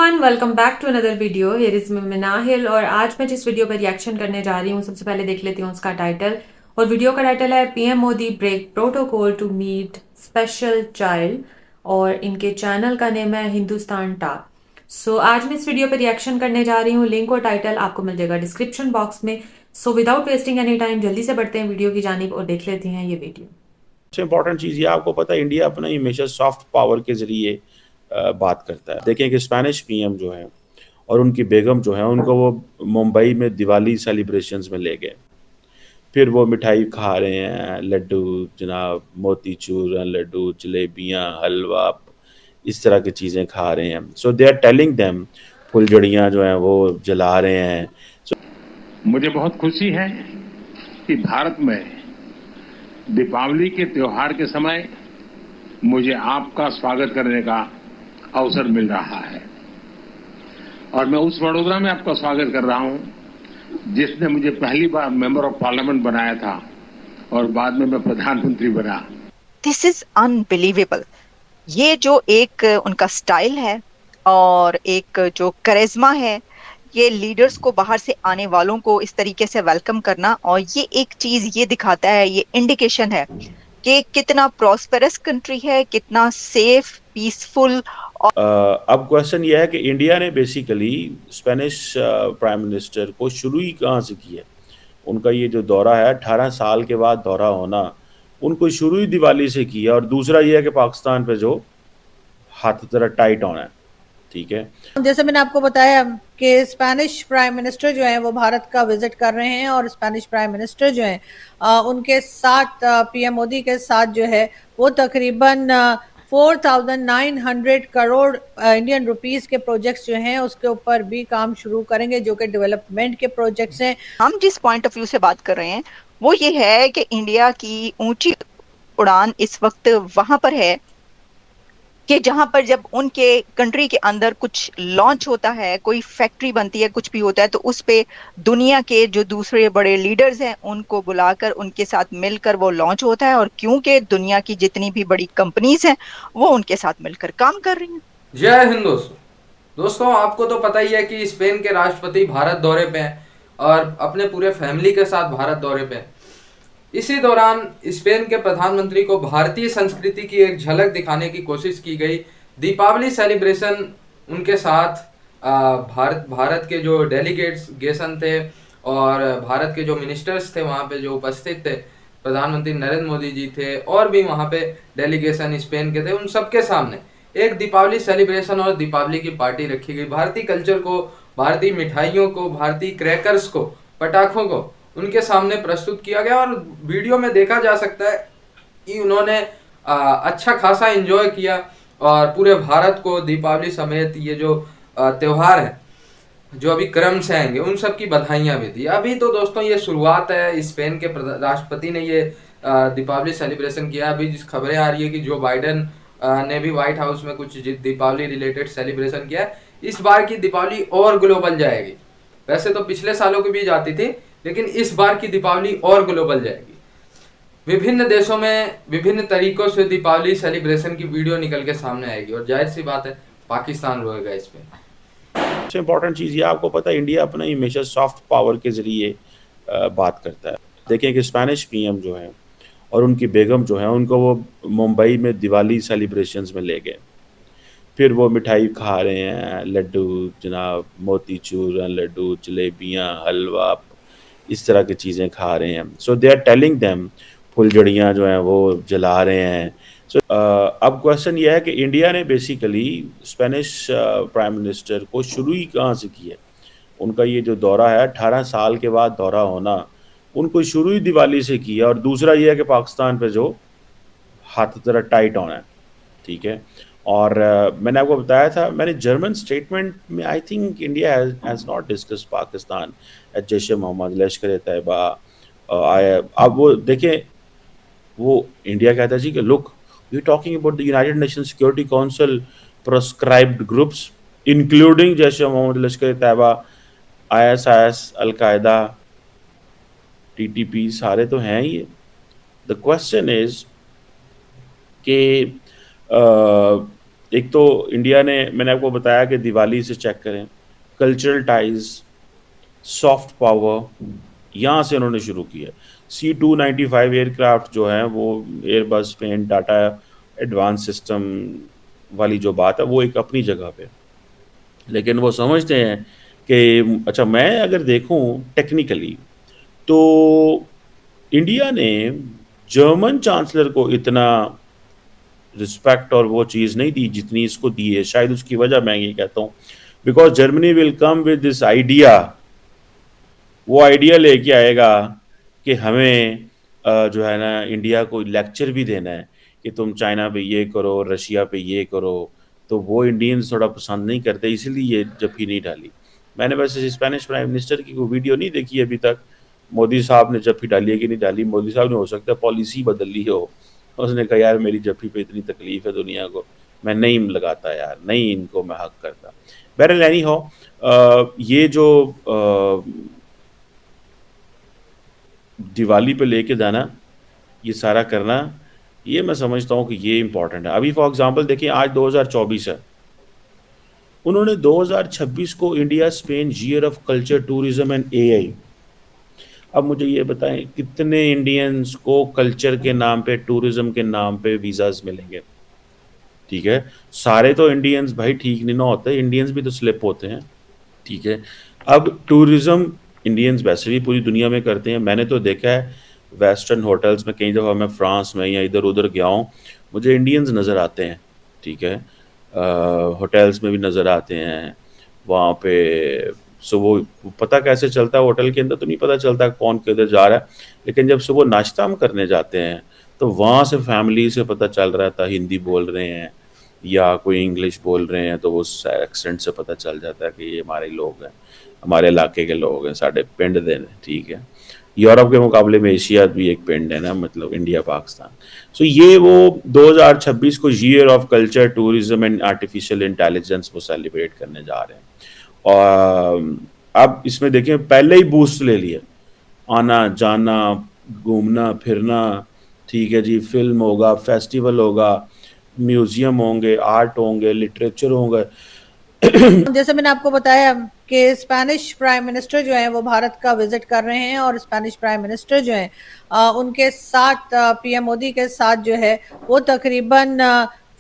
Everyone, welcome back to another video. Here is Minahil और आज मैं जिस वीडियो पर रिएक्शन करने जा रही हूँ सबसे पहले देख लेती हूँ उसका टाइटल। और वीडियो का टाइटल है PM Modi break protocol to meet special child और इनके चैनल का नेम है हिंदुस्तान टाक। सो आज मैं इस वीडियो पर रिएक्शन करने जा रही हूँ। लिंक और टाइटल आपको मिल जाएगा डिस्क्रिप्शन बॉक्स में। So without wasting any time जल्दी से बढ़ते हैं वीडियो की जानिब और देख लेते हैं ये वीडियो। सबसे इम्पोर्टेंट चीज़ ये आपको पता है, इंडिया अपना हमेशा सॉफ्ट पावर के ज़रिए बात करता है। देखें कि स्पेनिश पीएम जो है और उनकी बेगम जो है उनको वो मुंबई में दिवाली सेलिब्रेशंस में ले गए। फिर वो मिठाई खा रहे हैं, लड्डू जनाब, मोतीचूर लड्डू, जलेबियाँ, हलवा, इस तरह की चीज़ें खा रहे हैं। सो दे आर टेलिंग देम, फुलझड़ियाँ जो हैं वो जला रहे हैं। मुझे बहुत खुशी है कि भारत में दीपावली के त्योहार के समय मुझे आपका स्वागत करने का अवसर मिल रहा है और मैं उस वडोदरा में आपका स्वागत कर रहा हूं जिसने मुझे पहली बार मेंबर ऑफ पार्लियामेंट बनाया था और बाद में मैं प्रधानमंत्री बना। This is unbelievable. ये जो एक उनका स्टाइल है और एक जो करिश्मा है, ये लीडर्स को बाहर से आने वालों को इस तरीके से वेलकम करना, और ये एक चीज ये दिखाता है, ये इंडिकेशन है कि कितना प्रॉस्पेरस कंट्री है, कितना सेफ, पीसफुल। अब क्वेश्चन ये है कि इंडिया ने बेसिकली स्पेनिश प्राइम मिनिस्टर को शुरू ही कहाँ से किया। उनका ये जो दौरा है 18 साल के बाद दौरा होना, उनको शुरू ही दिवाली से किया। और दूसरा ये है कि पाकिस्तान पे जो हाथ जरा टाइट होना है, ठीक है। जैसे मैंने आपको बताया कि स्पेनिश प्राइम मिनिस्टर जो है वो भारत का विजिट कर रहे हैं और स्पेनिश प्राइम मिनिस्टर जो है उनके साथ पीएम मोदी के साथ जो है वो तकरीबन 4,900 करोड़ इंडियन रुपीस के प्रोजेक्ट्स जो हैं उसके ऊपर भी काम शुरू करेंगे, जो कि डेवलपमेंट के प्रोजेक्ट्स हैं। हम जिस पॉइंट ऑफ व्यू से बात कर रहे हैं वो ये है कि इंडिया की ऊंची उड़ान इस वक्त वहां पर है कि जहां पर जब उनके कंट्री के अंदर कुछ लॉन्च होता है, कोई फैक्ट्री बनती है, कुछ भी होता है, तो उस पे दुनिया के जो दूसरे बड़े लीडर्स हैं उनको बुलाकर उनके साथ मिलकर वो लॉन्च होता है। और क्योंकि दुनिया की जितनी भी बड़ी कंपनीज हैं वो उनके साथ मिलकर काम कर रही हैं। जय हिंद दोस्तों, आपको तो पता ही है कि स्पेन के राष्ट्रपति भारत दौरे पे हैं और अपने पूरे फैमिली के साथ भारत दौरे पे हैं। इसी दौरान स्पेन के प्रधानमंत्री को भारतीय संस्कृति की एक झलक दिखाने की कोशिश की गई। दीपावली सेलिब्रेशन उनके साथ भारत के जो डेलीगेशन थे और भारत के जो मिनिस्टर्स थे वहाँ पे जो उपस्थित थे, प्रधानमंत्री नरेंद्र मोदी जी थे और भी वहाँ पे डेलीगेशन स्पेन के थे, उन सबके सामने एक दीपावली सेलिब्रेशन और दीपावली की पार्टी रखी गई। भारतीय कल्चर को, भारतीय मिठाइयों को, भारतीय क्रैकर्स को, पटाखों को उनके सामने प्रस्तुत किया गया और वीडियो में देखा जा सकता है कि उन्होंने अच्छा खासा एंजॉय किया और पूरे भारत को दीपावली समेत ये जो त्योहार है जो अभी क्रम से आएंगे उन सब की बधाइयां भी दी। अभी तो दोस्तों ये शुरुआत है। स्पेन के राष्ट्रपति ने ये दीपावली सेलिब्रेशन किया। अभी जिस खबरें आ रही है कि जो बाइडेन ने भी व्हाइट हाउस में कुछ दीपावली रिलेटेड सेलिब्रेशन किया है। इस बार की दीपावली और ग्लोबल जाएगी। वैसे तो पिछले सालों की भी जाती थी, लेकिन इस बार की दीपावली और ग्लोबल जाएगी। विभिन्न देशों में विभिन्न तरीकों से दीपावली सेलिब्रेशन की वीडियो निकल के सामने आएगी और जाहिर सी बात है पाकिस्तान रोएगा इस पे। सबसे इम्पोर्टेंट चीज़ ये आपको पता है, इंडिया अपना हमेशा सॉफ्ट पावर के ज़रिए बात करता है। देखें कि स्पेनिश पीएम जो है और उनकी बेगम जो है उनको वो मुंबई में दिवाली सेलिब्रेशंस में ले गए। फिर वो मिठाई खा रहे हैं, लड्डू जनाब, मोतीचूर लड्डू, जलेबियाँ, हलवा, इस तरह की चीज़ें खा रहे हैं। सो दे आर टेलिंग देम, फुलझड़ियाँ जो हैं वो जला रहे हैं। सो अब क्वेश्चन ये है कि इंडिया ने बेसिकली स्पेनिश प्राइम मिनिस्टर को शुरू ही कहाँ से किया। उनका ये जो दौरा है 18 साल के बाद दौरा होना, उनको शुरू ही दिवाली से किया। और दूसरा ये है कि पाकिस्तान पे जो हाथ ज़रा टाइट होना है, ठीक है। और मैंने आपको बताया था, मैंने जर्मन स्टेटमेंट में I think India has not discuss Pakistan at Jaish e Mohammed, Lashkar e Taiba. अब वो देखें, वो इंडिया कहता है जी कि look, we talking about the United Nation Security Council proscribed groups including Jaish e Mohammed, Lashkar e Taiba, ISIS, al Qaeda, TTP, सारे तो हैं ही। द क्वेश्चन इज कि एक तो इंडिया ने, मैंने आपको बताया कि दिवाली से चेक करें, कल्चरल टाइज, सॉफ्ट पावर, यहाँ से उन्होंने शुरू किया। C295 एयरक्राफ्ट जो है वो एयरबस में टाटा एडवांस सिस्टम वाली जो बात है वो एक अपनी जगह पे, लेकिन वो समझते हैं कि अच्छा मैं अगर देखूं टेक्निकली तो इंडिया ने जर्मन चांसलर को इतना रिस्पेक्ट और वो चीज़ नहीं दी जितनी इसको दी है। शायद उसकी वजह मैं ये कहता हूँ, because Germany will come with this idea, वो आइडिया लेके आएगा कि हमें जो है ना इंडिया को लेक्चर भी देना है कि तुम चाइना पे ये करो, रशिया पे ये करो, तो वो इंडियंस थोड़ा पसंद नहीं करते, इसीलिए ये जफ्फी नहीं डाली। मैंने वैसे स्पेनिश प्राइम मिनिस्टर की कोई वीडियो नहीं देखी अभी तक, मोदी साहब ने जफ्फी डाली है कि नहीं डाली। मोदी साहब ने हो सकता है पॉलिसी बदल ली हो, उसने कहा यार मेरी जफ्फी पे इतनी तकलीफ है दुनिया को, मैं नहीं लगाता यार, नहीं इनको मैं हक करता। बहरहाल एनी हो, ये जो दिवाली पे लेके जाना, ये सारा करना, ये मैं समझता हूँ कि ये इम्पॉर्टेंट है। अभी फॉर एग्जांपल देखिए आज 2024 है, उन्होंने 2026 को India Spain year of culture tourism and AI। अब मुझे ये बताएं कितने इंडियंस को कल्चर के नाम पे, टूरिज्म के नाम पे वीज़ाज मिलेंगे? ठीक है, सारे तो इंडियंस भाई ठीक नहीं ना होते, इंडियंस भी तो स्लिप होते हैं। ठीक है, अब टूरिज्म इंडियंस वैसे भी पूरी दुनिया में करते हैं। मैंने तो देखा है वेस्टर्न होटल्स में, कई दफ़ा मैं फ्रांस में या इधर उधर गया हूँ, मुझे इंडियंस नज़र आते हैं। ठीक है, होटल्स में भी नज़र आते हैं वहाँ पे। सो वो पता कैसे चलता है, होटल के अंदर तो नहीं पता चलता कौन किधर जा रहा है, लेकिन जब सुबह नाश्ता हम करने जाते हैं तो वहाँ से फैमिली से पता चल रहा था हिंदी बोल रहे हैं या कोई इंग्लिश बोल रहे हैं, तो उस एक्सेंट से पता चल जाता है कि ये हमारे लोग हैं, हमारे इलाके के लोग हैं, साढ़े पिंड दे ने। ठीक है, यूरोप के मुकाबले में एशिया भी एक पिंड है ना, मतलब इंडिया पाकिस्तान। सो ये वो 2026 को year of culture tourism and artificial intelligence वो सेलिब्रेट करने जा रहे हैं। और अब इसमें देखिए पहले ही बूस्ट ले लिया, आना जाना, घूमना फिरना, ठीक है जी, फिल्म होगा, फेस्टिवल होगा, म्यूजियम होंगे, आर्ट होंगे, लिटरेचर होंगे। जैसे मैंने आपको बताया कि स्पेनिश प्राइम मिनिस्टर जो है वो भारत का विजिट कर रहे हैं और स्पेनिश प्राइम मिनिस्टर जो है उनके साथ PM मोदी के साथ जो है वो तकरीबन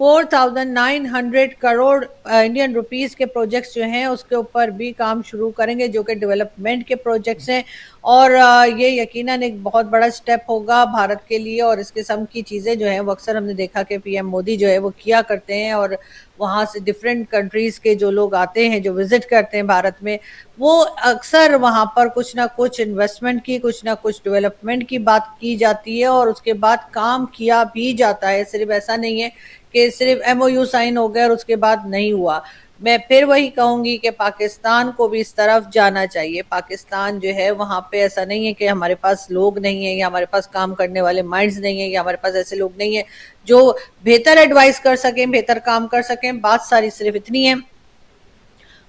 4,900 करोड़ इंडियन रुपीस के प्रोजेक्ट्स जो हैं उसके ऊपर भी काम शुरू करेंगे, जो कि डेवलपमेंट के प्रोजेक्ट्स हैं। और ये यकीनन एक बहुत बड़ा स्टेप होगा भारत के लिए। और इस किस्म की चीज़ें जो हैं वो अक्सर हमने देखा कि PM मोदी जो है वो किया करते हैं, और वहाँ से डिफरेंट कंट्रीज़ के जो लोग आते हैं, जो विजिट करते हैं भारत में, वो अक्सर वहाँ पर कुछ ना कुछ इन्वेस्टमेंट की, कुछ ना कुछ डेवलपमेंट की बात की जाती है और उसके बाद काम किया भी जाता है। सिर्फ ऐसा नहीं है कि सिर्फ MOU साइन हो गया और उसके बाद नहीं हुआ। मैं फिर वही कहूंगी कि पाकिस्तान को भी इस तरफ जाना चाहिए। पाकिस्तान जो है वहाँ पे ऐसा नहीं है कि हमारे पास लोग नहीं है या हमारे पास काम करने वाले माइंड्स नहीं है या हमारे पास ऐसे लोग नहीं है जो बेहतर एडवाइस कर सकें, बेहतर काम कर सकें। बात सारी सिर्फ इतनी है,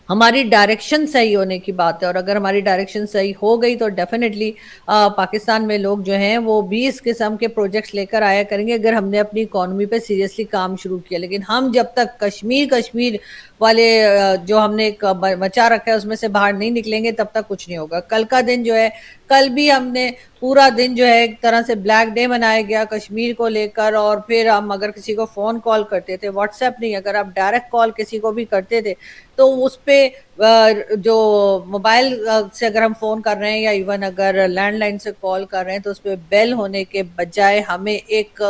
हमारी डायरेक्शन सही होने की बात है। और अगर हमारी डायरेक्शन सही हो गई तो डेफिनेटली पाकिस्तान में लोग जो हैं वो 20 किस्म के प्रोजेक्ट्स लेकर आया करेंगे, अगर हमने अपनी इकोनॉमी पे सीरियसली काम शुरू किया। लेकिन हम जब तक कश्मीर वाले जो हमने एक मचा रखा है उसमें से बाहर नहीं निकलेंगे तब तक कुछ नहीं होगा। कल का दिन जो है, कल भी हमने पूरा दिन जो है एक तरह से ब्लैक डे मनाया गया कश्मीर को लेकर। और फिर हम अगर किसी को फ़ोन कॉल करते थे, व्हाट्सएप नहीं, अगर आप डायरेक्ट कॉल किसी को भी करते थे तो उस पर जो मोबाइल से अगर हम फ़ोन कर रहे हैं या इवन अगर लैंडलाइन से कॉल कर रहे हैं तो उस पर बेल होने के बजाय हमें एक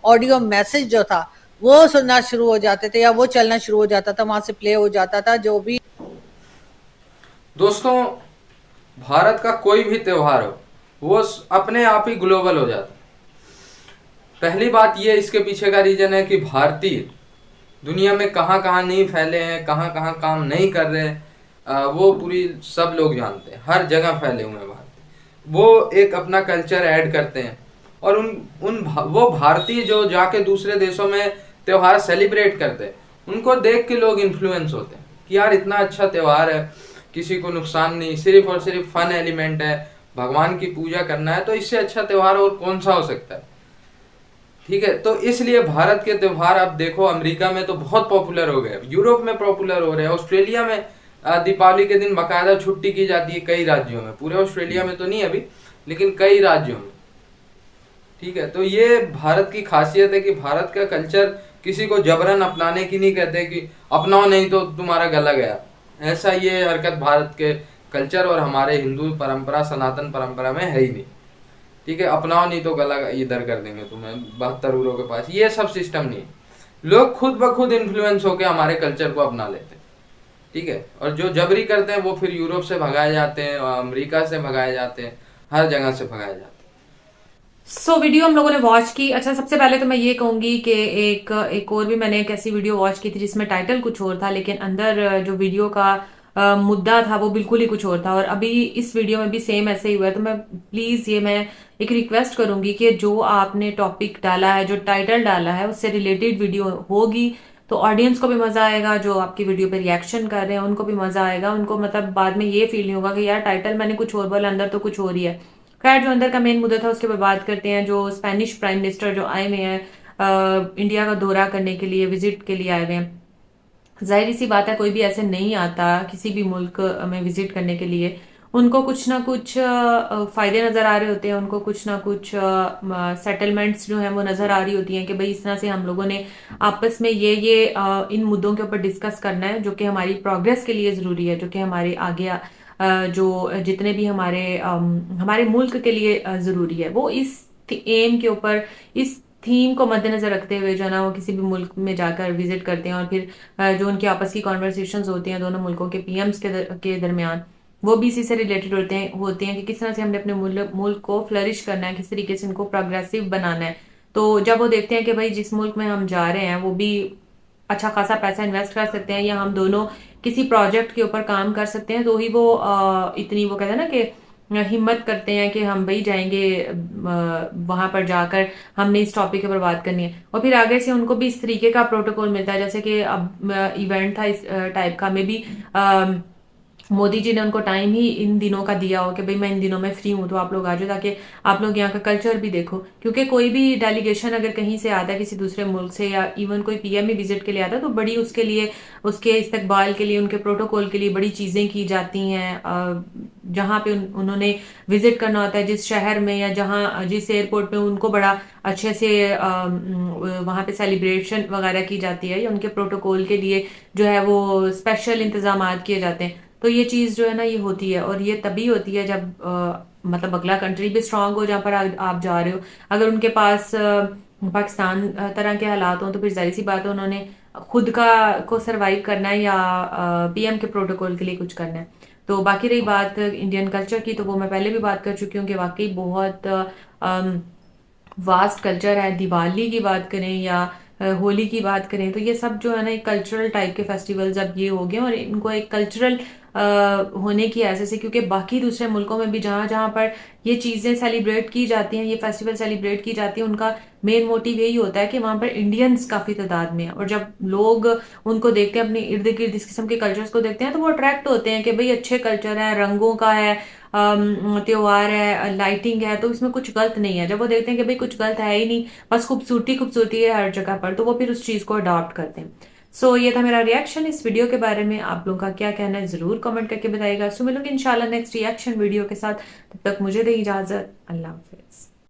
ऑडियो मैसेज जो था वो सुनना शुरू हो जाते थे या वो चलना शुरू हो जाता था, वहां से प्ले हो जाता था जो भी। दोस्तों, भारत का कोई भी त्योहार हो वो अपने आप ही ग्लोबल हो जाता है। पहली बात ये इसके पीछे का रीजन है कि भारतीय दुनिया में कहाँ कहाँ नहीं फैले हैं, कहाँ कहाँ काम नहीं कर रहे हैं, वो पूरी सब लोग जानते हैं। हर जगह फैले हुए हैं भारतीय, वो एक अपना कल्चर ऐड करते हैं और वो भारतीय जो जाके दूसरे देशों में त्योहार सेलिब्रेट करते हैं, उनको देख के लोग इन्फ्लुएंस होते हैं कि यार इतना अच्छा त्योहार है, किसी को नुकसान नहीं, सिर्फ और सिर्फ फन एलिमेंट है, भगवान की पूजा करना है, तो इससे अच्छा त्योहार और कौन सा हो सकता है। ठीक है, तो इसलिए भारत के त्योहार आप देखो अमेरिका में तो बहुत पॉपुलर हो गए, यूरोप में पॉपुलर हो रहे हैं, ऑस्ट्रेलिया में दीपावली के दिन बाकायदा छुट्टी की जाती है कई राज्यों में, पूरे ऑस्ट्रेलिया में तो नहीं अभी, लेकिन कई राज्यों में। ठीक है, तो ये भारत की खासियत है कि भारत का कल्चर किसी को जबरन अपनाने की नहीं कहते कि अपनाओ नहीं तो तुम्हारा गला गया, ऐसा ये हरकत भारत के कल्चर और हमारे हिंदू परंपरा सनातन परंपरा में है ही नहीं। ठीक है, अपनाओ नहीं तो गला इधर कर देंगे तुम्हें 72 उरों के पास, ये सब सिस्टम नहीं। लोग खुद ब खुद इन्फ्लुएंस होकर हमारे कल्चर को अपना लेते हैं। ठीक है, और जो जबरी करते हैं वो फिर यूरोप से भगाए जाते हैं, अमेरिका से भगाए जाते हैं, हर जगह से भगाए जाते हैं। वीडियो हम लोगों ने वॉच की। अच्छा, सबसे पहले तो मैं ये कहूंगी कि एक और भी मैंने एक ऐसी वीडियो वॉच की थी जिसमें टाइटल कुछ और था, लेकिन अंदर जो वीडियो का मुद्दा था वो बिल्कुल ही कुछ और था। और अभी इस वीडियो में भी सेम ऐसे ही हुआ है। तो मैं एक रिक्वेस्ट करूंगी कि जो आपने टॉपिक डाला है, जो टाइटल डाला है, उससे रिलेटेड वीडियो होगी तो ऑडियंस को भी मजा आएगा, जो आपकी वीडियो पे रिएक्शन कर रहे हैं उनको भी मजा आएगा। उनको मतलब बाद में ये फील नहीं होगा कि यार टाइटल मैंने कुछ और बोला, अंदर तो कुछ और ही है। खैर, जो अंदर का मेन मुद्दा था उसके ऊपर बात करते हैं। जो स्पेनिश प्राइम मिनिस्टर जो आए हुए हैं इंडिया का दौरा करने के लिए, विजिट के लिए आए हुए हैं। जाहिर सी बात है कोई भी ऐसे नहीं आता किसी भी मुल्क में विजिट करने के लिए, उनको कुछ ना कुछ फायदे नजर आ रहे होते हैं, उनको कुछ ना कुछ सेटलमेंट्स जो हैं वो नजर आ रही होती हैं कि भाई इस तरह से हम लोगों ने आपस में ये इन मुद्दों के ऊपर डिस्कस करना है, जो कि हमारी प्रोग्रेस के लिए जरूरी है, जो कि हमारे आगे जो जितने भी हमारे मुल्क के लिए जरूरी है, वो इस एम के ऊपर, इस थीम को मद्देनजर रखते हुए जो है ना वो किसी भी मुल्क में जाकर विजिट करते हैं। और फिर जो उनकी आपस की कॉन्वर्सेशंस होती हैं दोनों मुल्कों के पीएम्स के दरमियान, वो भी इसी से रिलेटेड होते हैं कि किस तरह से हमने अपने मुल्क को फ्लरिश करना है, किस तरीके से इनको प्रोग्रेसिव बनाना है। तो जब वो देखते हैं कि भाई जिस मुल्क में हम जा रहे हैं वो भी अच्छा खासा पैसा इन्वेस्ट कर सकते हैं, या हम दोनों किसी प्रोजेक्ट के ऊपर काम कर सकते हैं, तो ही वो इतनी वो कहते हैं ना कि हिम्मत करते हैं कि हम भाई जाएंगे वहां पर जाकर हमने इस टॉपिक के ऊपर बात करनी है। और फिर आगे से उनको भी इस तरीके का प्रोटोकॉल मिलता है, जैसे कि अब इवेंट था इस टाइप का, मे बी मोदी जी ने उनको टाइम ही इन दिनों का दिया हो कि भाई मैं इन दिनों में फ्री हूं तो आप लोग आ जाओ, ताकि आप लोग यहाँ का कल्चर भी देखो। क्योंकि कोई भी डेलीगेशन अगर कहीं से आता है किसी दूसरे मुल्क से, या इवन कोई पीएम ही विजिट के लिए आता है, तो बड़ी उसके लिए, उसके इस्तकबाल के लिए, उनके प्रोटोकॉल के लिए बड़ी चीजें की जाती हैं। जहां पे उन्होंने विजिट करना होता है, जिस शहर में या जिस एयरपोर्ट पे, उनको बड़ा अच्छे से वहां पे सेलिब्रेशन वगैरह की जाती है, या उनके प्रोटोकॉल के लिए जो है वो स्पेशल इंतजाम किए जाते हैं। तो ये चीज जो है ना ये होती है, और ये तभी होती है जब मतलब अगला कंट्री भी स्ट्रांग हो जहां पर आप जा रहे हो। अगर उनके पास पाकिस्तान तरह के हालात हों तो फिर जाहिर सी बात है उन्होंने खुद को सरवाइव करना है, या पीएम के प्रोटोकॉल के लिए कुछ करना है। तो बाकी रही बात इंडियन कल्चर की, तो वो मैं पहले भी बात कर चुकी हूँ कि वाकई बहुत वास्ट कल्चर है। दिवाली की बात करें या होली की बात करें, तो ये सब जो है ना एक कल्चरल टाइप के फेस्टिवल्स अब ये हो गए, और इनको एक कल्चरल होने की ऐसे से, क्योंकि बाकी दूसरे मुल्कों में भी जहां जहां पर ये चीजें सेलिब्रेट की जाती हैं, ये फेस्टिवल सेलिब्रेट की जाती है, उनका मेन मोटिव यही होता है कि वहां पर इंडियंस काफी तादाद में है। और जब लोग उनको देखते हैं, अपने इर्द गिर्द इस किस्म के कल्चर्स को देखते हैं, तो वो अट्रैक्ट होते हैं कि भाई अच्छे कल्चर है, रंगों का है, त्योहार है, लाइटिंग है, तो इसमें कुछ गलत नहीं है। जब वो देखते हैं कि भाई कुछ गलत है ही नहीं, बस खूबसूरती है हर जगह पर, तो वो फिर उस चीज को अडॉप्ट करते हैं। ये था मेरा रिएक्शन इस वीडियो के बारे में। आप लोगों का क्या कहना है जरूर कमेंट करके बताइएगा। मिलूंगी इंशाल्लाह नेक्स्ट रिएक्शन वीडियो के साथ। तब तक मुझे दें इजाजत। अल्लाह हाफिज।